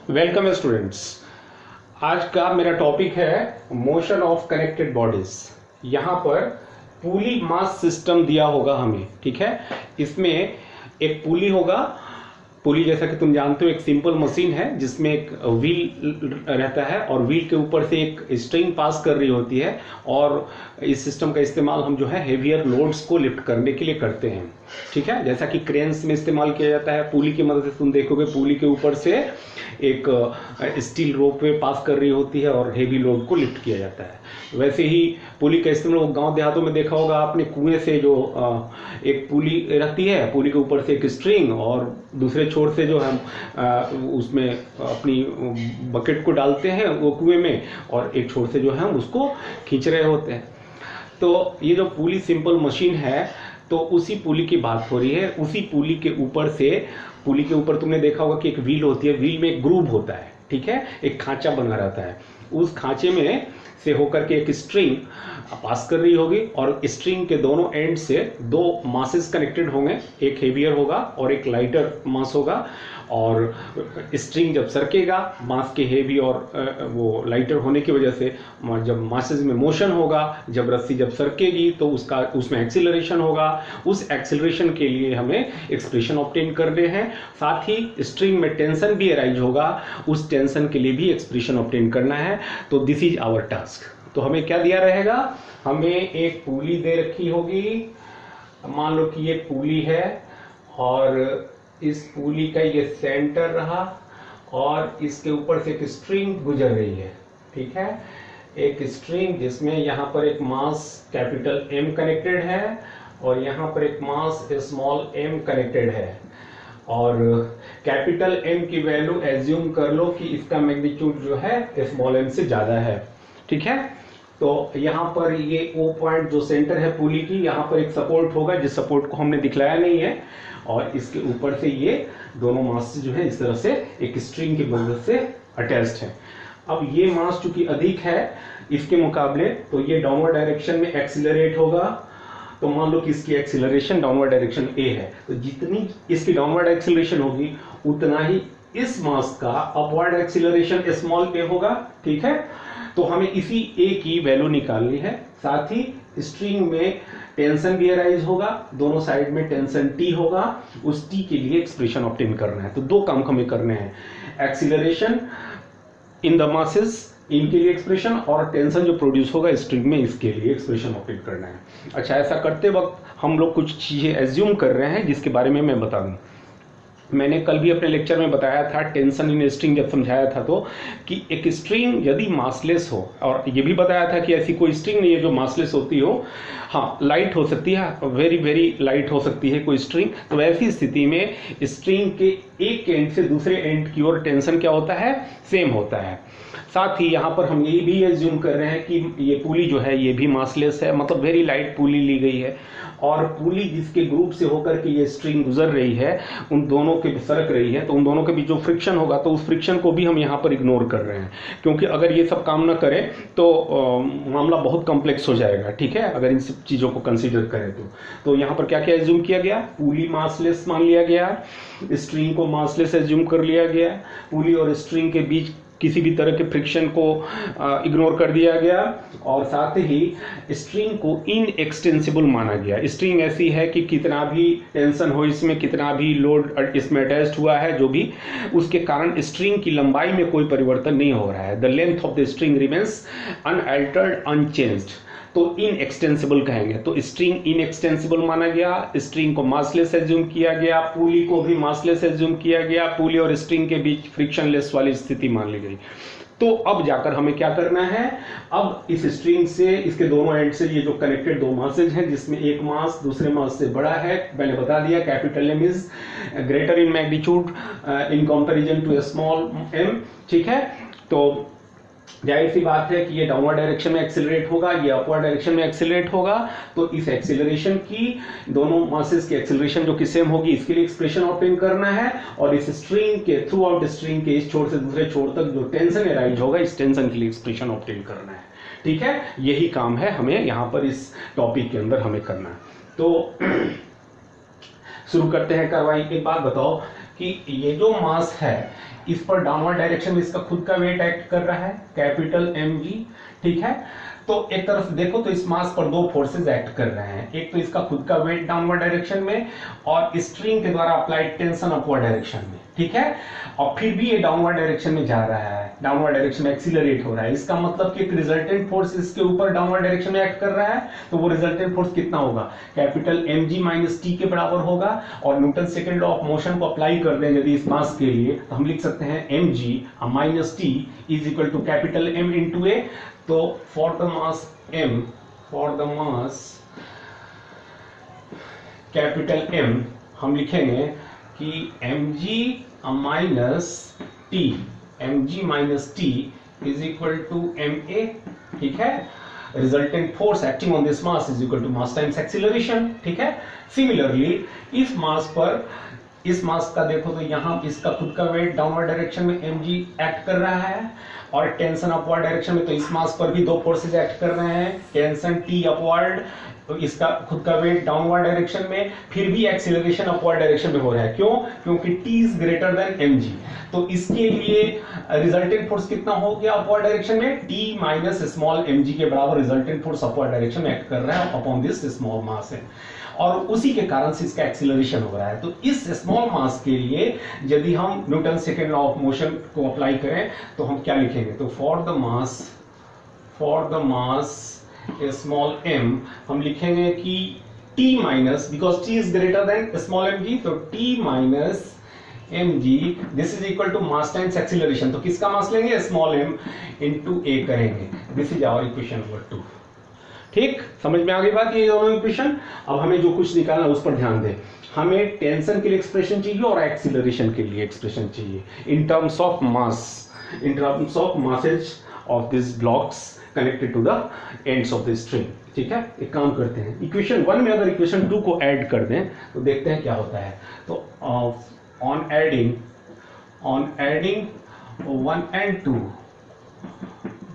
Welcome students. आज का मेरा टॉपिक है मोशन ऑफ कनेक्टेड बॉडीज। यहाँ पर पुली मास सिस्टम दिया होगा हमें, ठीक है। इसमें एक पुली होगा। पुली जैसा कि तुम जानते हो एक सिंपल मशीन है जिसमें एक व्हील रहता है और व्हील के ऊपर से एक स्ट्रिंग पास कर रही होती है, और इस सिस्टम का इस्तेमाल हम जो है हेवियर लोड्स को लिफ्ट करने के लिए करते हैं, ठीक है। जैसा कि क्रेन्स में इस्तेमाल किया जाता है, पुली की मदद से तुम देखोगे पुली के ऊपर से एक स्टील रोप पे पास कर रही होती है और हेवी लोड को लिफ्ट किया जाता है। वैसे ही पुली का इस्तेमाल गांव देहातों में देखा होगा आपने, कुएं से जो एक पुली रहती है, पुली के ऊपर से एक स्ट्रिंग और दूसरे छोर से जो हम उसमें अपनी बकेट को डालते हैं वो कुएं में, और एक छोर से जो है हम उसको खींच रहे होते हैं। तो ये जो पुली सिंपल मशीन है, तो उसी पुली की बात हो रही है। उसी पुली के ऊपर से, पुली के ऊपर तुमने देखा होगा कि एक व्हील होती है, व्हील में एक ग्रूव होता है, ठीक है, एक खांचा बना रहता है। उस खांचे में से होकर के एक स्ट्रिंग पास कर रही होगी, और स्ट्रिंग के दोनों एंड से दो मासेस कनेक्टेड होंगे, एक हेवियर होगा और एक लाइटर मास होगा। और स्ट्रिंग जब सरकेगा, मास के हेवी और वो लाइटर होने की वजह से जब मासेस में मोशन होगा, जब रस्सी जब सरकेगी तो उसमें एक्सीलरेशन होगा। उस एक्सीलरेशन के लिए हमें एक्सप्रेशन ऑब्टेन करने हैं। साथ ही स्ट्रिंग में टेंशन भी अराइज होगा, उस टेंशन के लिए भी एक्सप्रेशन ऑब्टेन करना है। तो दिस इज आवर टास्क। तो हमें क्या दिया रहेगा, हमें एक पुली दे रखी होगी। मान लो कि ये पुली है और इस पुली का ये सेंटर रहा और इसके ऊपर से एक स्ट्रिंग गुजर रही है, ठीक है। एक स्ट्रिंग जिसमें यहाँ पर एक मास कैपिटल M कनेक्टेड है और यहाँ पर एक मास स्मॉल m कनेक्टेड है। और कैपिटल M की वैल्यू एज्यूम कर लो कि इसका मैग्नीट्यूड जो है स्मॉल m से ज्यादा है, ठीक है। तो यहाँ पर ये O पॉइंट जो सेंटर है पुली की, यहाँ पर एक सपोर्ट होगा जिस सपोर्ट को हमने दिखलाया नहीं है, और इसके ऊपर से ये दोनों मास जो है इस तरह से एक स्ट्रिंग की मदद से अटैच्ड है। अब ये मास चूंकि अधिक है इसके मुकाबले, तो ये डाउनवर्ड डायरेक्शन में एक्सीलरेट होगा। तो मान लो कि इसकी एक्सीलरेशन डाउनवर्ड डायरेक्शन A है, तो जितनी इसकी डाउनवर्ड एक्सीलरेशन होगी उतना ही इस मास का अपवर्ड एक्सीलरेशन स्मॉल a होगा, ठीक है। तो हमें इसी A की वैल्यू निकालनी है। साथ ही स्ट्रिंग में टेंशन भी अराइज होगा, दोनों साइड में टेंशन T होगा, उस T के लिए एक्सप्रेशन ऑब्टेन करना है। तो दो काम हमें करने हैं, एक्सीलरेशन इन द मासेस इनके लिए एक्सप्रेशन, और टेंशन जो प्रोड्यूस होगा स्ट्रिंग में इसके लिए एक्सप्रेशन ऑब्टेन करना है। अच्छा, ऐसा करते वक्त हम लोग कुछ चीजें एज्यूम कर रहे हैं जिसके बारे में मैं बता दूं। मैंने कल भी अपने लेक्चर में बताया था, टेंशन इन स्ट्रिंग जब समझाया था, तो कि एक स्ट्रिंग यदि मासलेस हो, और ये भी बताया था कि ऐसी कोई स्ट्रिंग नहीं है जो मासलेस होती हो। हाँ, लाइट हो सकती है, वेरी वेरी लाइट हो सकती है कोई स्ट्रिंग। तो ऐसी स्थिति में स्ट्रिंग के एक एंड से दूसरे एंड की ओर टेंशन क्या होता है, सेम होता है। साथ ही यहाँ पर हम ये भी एज्यूम कर रहे हैं कि ये पुली जो है ये भी मासलेस है, मतलब वेरी लाइट पुली ली गई है, और पुली जिसके ग्रुप से होकर के ये स्ट्रिंग गुजर रही है, उन दोनों के सरक रही है, तो उन दोनों के बीच जो फ्रिक्शन होगा, तो उस फ्रिक्शन को भी हम यहाँ पर इग्नोर कर रहे हैं, क्योंकि अगर ये सब काम ना करें तो मामला बहुत कॉम्प्लेक्स हो जाएगा, ठीक है, अगर इन सब चीज़ों को कंसिडर करें तो यहाँ पर क्या क्या एज्यूम किया गया, पुली मासलेस मान लिया गया, स्ट्रिंग को मासलेस एज्यूम कर लिया गया, पुली और स्ट्रिंग के बीच किसी भी तरह के फ्रिक्शन को इग्नोर कर दिया गया, और साथ ही स्ट्रिंग को इनएक्सटेंसिबल माना गया। स्ट्रिंग ऐसी है कि कितना भी टेंशन हो इसमें, कितना भी लोड इसमें अटैच्ड हुआ है, जो भी उसके कारण स्ट्रिंग की लंबाई में कोई परिवर्तन नहीं हो रहा है। The length of the string remains unaltered unchanged, तो इनएक्सटेंसिबल कहेंगे। तो स्ट्रिंग इनएक्सटेंसिबल माना गया, स्ट्रिंग को मासलेस एज्यूम किया गया, पुली को भी मासलेस एज्यूम किया गया, पुली और स्ट्रिंग के बीच फ्रिक्शनलेस वाली स्थिति मान ली गई। तो अब जाकर हमें क्या करना है, अब इस स्ट्रिंग से इसके दोनों एंड से ये जो कनेक्टेड दो मासेज हैं, जिसमें एक मास दूसरे मास से बड़ा है, मैंने बता दिया capital M is greater in magnitude in comparison to small m, ठीक है। तो जाहिर सी बात है कि ये डाउनवर्ड डायरेक्शन में एक्सीलरेट होगा, ये अपवर्ड डायरेक्शन में एक्सीलरेट होगा। तो इस एक्सीलरेशन की, दोनों मासेस की एक्सीलरेशन जो कि सेम होगी, इसके लिए एक्सप्रेशन ऑब्टेन करना है, और इस स्ट्रिंग के थ्रू आउट स्ट्रिंग के इस छोर से दूसरे छोर तक जो टेंशन अराइज होगा, इस टेंशन के लिए एक्सप्रेशन ऑब्टेन करना है, ठीक है। यही काम है हमें यहाँ पर इस टॉपिक के अंदर हमें करना है। तो शुरू करते हैं कार्रवाई। एक बात बताओ कि ये जो मास है इस पर डाउनवर्ड डायरेक्शन में इसका खुद का वेट एक्ट कर रहा है, कैपिटल mg, ठीक है। तो एक तरफ देखो तो इस मास पर दो फोर्सेस एक्ट कर रहे हैं, एक तो इसका खुद का वेट डाउनवर्ड डायरेक्शन में और स्ट्रिंग के द्वारा अप्लाइड टेंशन अपवर्ड डायरेक्शन में, ठीक है। और फिर भी ये डाउनवर्ड डायरेक्शन में जा रहा है, डाउनवर्ड डायरेक्शन में एक्सीलरेट हो रहा है। इसका मतलब कि एक रिजल्टेंट फोर्स इसके ऊपर डाउनवर्ड डायरेक्शन में एक्ट कर रहा है, तो वो रिजल्टेंट फोर्स कितना होगा, कैपिटल mg माइनस टी के बराबर होगा। और Newton second law of motion को अप्लाई कर दें यदि इस मास के लिए, तो हम लिख सकते हैं mg minus T is equal to capital m into a. तो for the mass m, for the mass capital m हम लिखेंगे कि mg minus T is equal to ma, ठीक है। Resultant force acting on this mass is equal to mass times acceleration, ठीक है। Similarly इस मास पर, इस मास का देखो तो यहाँ इसका खुद का वेट डाउनवर्ड डायरेक्शन में mg एक्ट कर रहा है और टेंशन अपवर्ड डायरेक्शन में, तो इस मास पर भी दो फोर्सेस एक्ट कर रहे हैं, टेंशन t अपवर्ड, तो इसका खुद का वेट डाउनवर्ड डायरेक्शन में, फिर भी एक्सीलरेशन अपवर्ड डायरेक्शन में हो रहा है। क्यों? क्योंकि t is greater then mg। तो इसके लिए रिजल्टेंट फोर्स कितना हो गया अपवर्ड डायरेक्शन में, t माइनस स्मॉल mg के बराबर रिजल्टेंट फोर्स अपवर्ड डायरेक्शन में एक्ट कर रहा है अपॉन दिस स्मॉल मास है, और उसी के कारण से इसका एक्सीलरेशन हो रहा है। तो इस स्मॉल मास के लिए यदि हम Newton second law of motion को अप्लाई करें तो हम क्या लिखेंगे, तो for the mass small m हम लिखेंगे कि t minus, because t is greater than small mg, तो t minus mg this is equal to mass times acceleration. तो किसका मास लेंगे, स्मॉल m इंटू a करेंगे। This is our equation number 2। ठीक, समझ में आ गई बात, ये दोनों इक्वेशन। अब हमें जो कुछ निकालना उस पर ध्यान दें। हमें टेंशन के लिए एक्सप्रेशन चाहिए और एक्सीलरेशन के लिए एक्सप्रेशन चाहिए in terms of mass, in terms of masses of this blocks connected to the ends of the string, ठीक है। एक काम करते हैं, इक्वेशन 1 में अगर इक्वेशन 2 को ऐड कर दें तो देखते हैं क्या होता है। तो on adding 1 and 2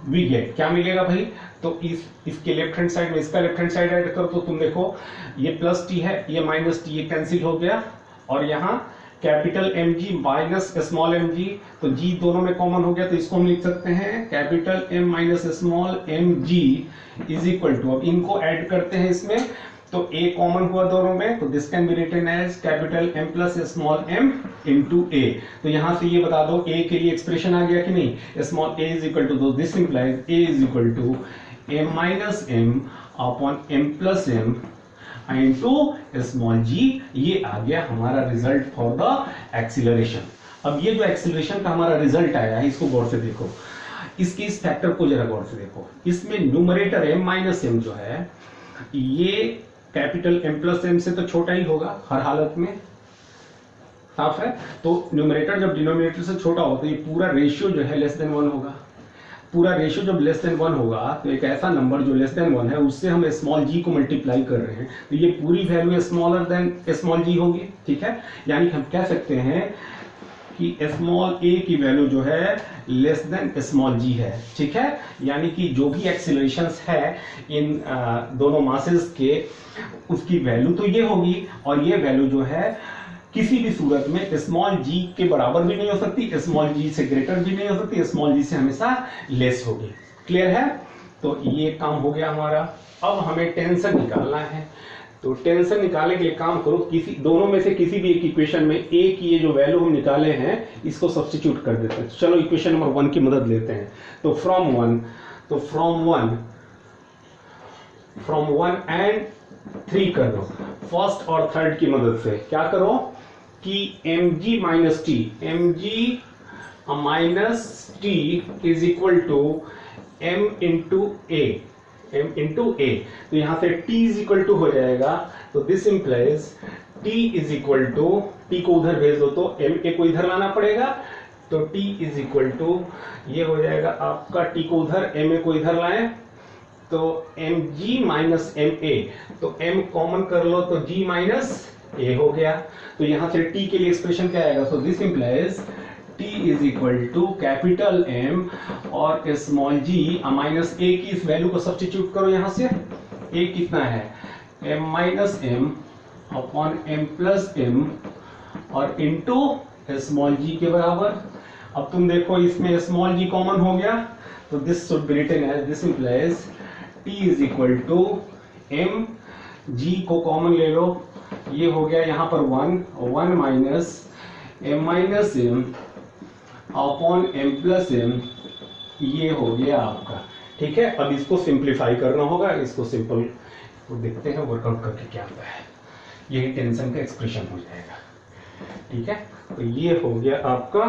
we get, क्या मिलेगा भाई, तो इसके लेफ्ट हैंड साइड में इसका लेफ्ट हैंड साइड ऐड करो तो तुम देखो ये प्लस टी है, ये माइनस टी, ये कैंसिल हो गया, और यहाँ capital mg minus small mg, तो g दोनों में कॉमन हो गया, तो इसको हम लिख सकते हैं capital m minus small mg is equal to, अब इनको ऐड करते हैं इसमें, तो a कॉमन हुआ दोनों में, तो this can be written as capital m plus small m into a। तो यहां से ये बता दो a के लिए एक्सप्रेशन आ गया कि नहीं, small a is equal to, दो this implies a is equal to m minus m upon m plus m into small g। ये आ गया हमारा रिजल्ट फॉर द एक्सीलरेशन। अब ये जो एक्सीलरेशन का हमारा रिजल्ट आया है इसको गौर से देखो, इसके इस फैक्टर को जरा गौर से देखो। इसमें न्यूमरेटर m माइनस m जो है ये कैपिटल m प्लस m से तो छोटा ही होगा हर हालत में, साफ है। तो न्यूमरेटर जब डिनोमिनेटर से छोटा हो तो ये पूरा रेशियो जो है लेस देन 1 होगा। पूरा रेशियो जब लेस देन 1 होगा तो एक ऐसा नंबर जो लेस देन 1 है उससे हम स्मॉल g को मल्टीप्लाई कर रहे हैं, तो ये पूरी value smaller than small g होगी, ठीक है। यानी हम कह सकते हैं कि स्मॉल a की वैल्यू जो है लेस देन स्मॉल g है, ठीक है। यानी कि जो भी एक्सीलरेशंस है इन दोनों मासेस के, उसकी वैल्यू तो ये होगी, और ये वैल्यू जो है किसी भी सूरत में स्मॉल g के बराबर भी नहीं हो सकती, स्मॉल g से ग्रेटर भी नहीं हो सकती, स्मॉल g से हमेशा लेस होगी। क्लियर है? तो ये काम हो गया हमारा। अब हमें टेंशन निकालना है, तो टेंशन निकालने के लिए काम करो, किसी दोनों में से किसी भी एक इक्वेशन में a की ये जो वैल्यू हम निकाले हैं इसको सब्स्टिट्यूट कर देते हैं। चलो इक्वेशन नंबर 1 की मदद लेते हैं। तो फ्रॉम 1 एंड 3 कर दो, फर्स्ट और थर्ड की मदद से। क्या करो कि mg minus T is equal to m into a, तो यहां से t इज इक्वल टू हो जाएगा, तो this implies t is equal to, t को उधर भेज दो तो ma को इधर लाना पड़ेगा, तो t इज इक्वल टू ये हो जाएगा आपका, t को उधर ma को इधर लाएं तो mg माइनस ma, तो m कॉमन कर लो तो g माइनस a हो गया। तो यहां से t के लिए एक्सप्रेशन क्या आएगा, तो this implies t is equal to capital M और स्मॉल g माइनस a की इस वैल्यू को सब्स्टिट्यूट करो। यहां से a कितना है, m minus m upon m plus m और इंटू स्मॉल जी के बराबर। अब तुम देखो इसमें स्मॉल जी कॉमन हो गया, तो this should be written as, this implies T is equal to m, g को कॉमन ले लो, ये हो गया यहाँ पर 1 minus m minus m upon m plus m, ये हो गया आपका। ठीक है, अब इसको सिंप्लीफाई करना होगा, इसको सिंपल देखते हैं वर्कआउट करके क्या आता है। यही टेंशन का एक्सप्रेशन हो जाएगा। ठीक है, तो ये हो गया आपका,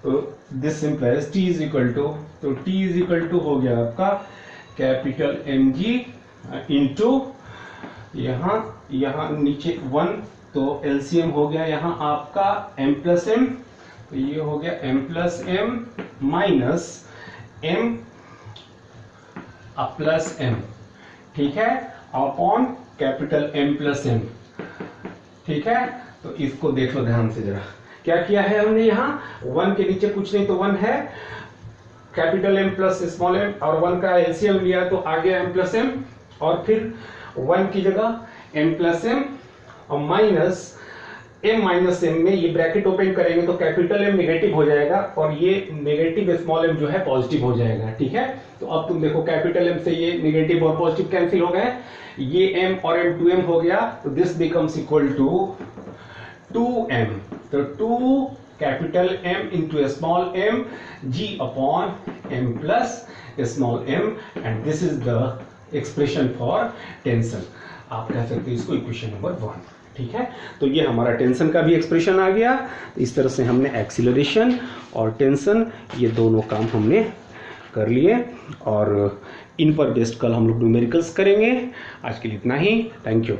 तो this implies T is equal to, तो T इज इक्वल टू हो गया आपका कैपिटल mg इंटू यहाँ नीचे 1, तो एलसीएम हो गया यहाँ आपका m प्लस m, तो ये हो गया m plus m minus m plus m। ठीक है, upon capital M plus m। ठीक है, तो इसको देख लो ध्यान से जरा, क्या किया है हमने यहाँ, 1 के नीचे कुछ नहीं तो 1 है, capital M plus small m, और 1 का एलसीएम लिया तो आ गया m प्लस m, और फिर 1 की जगह m प्लस m और माइनस m माइनस m में ये ब्रैकेट ओपन करेंगे तो कैपिटल M नेगेटिव हो जाएगा और ये नेगेटिव स्मॉल m जो है पॉजिटिव हो जाएगा। ठीक है, तो अब तुम देखो कैपिटल M से ये नेगेटिव और पॉजिटिव कैंसिल हो गए, ये m और m 2m हो गया, तो this becomes equal to 2m, तो 2 capital M into small m g upon m plus small m, and this is the expression for tension. आप कह सकते हैं इसको इक्वेशन नंबर 1। ठीक है, तो ये हमारा टेंशन का भी एक्सप्रेशन आ गया। इस तरह से हमने एक्सीलरेशन और टेंशन ये दोनों काम हमने कर लिए, और इन पर बेस्ड कल हम लोग न्यूमेरिकल्स करेंगे। आज के लिए इतना ही, थैंक यू।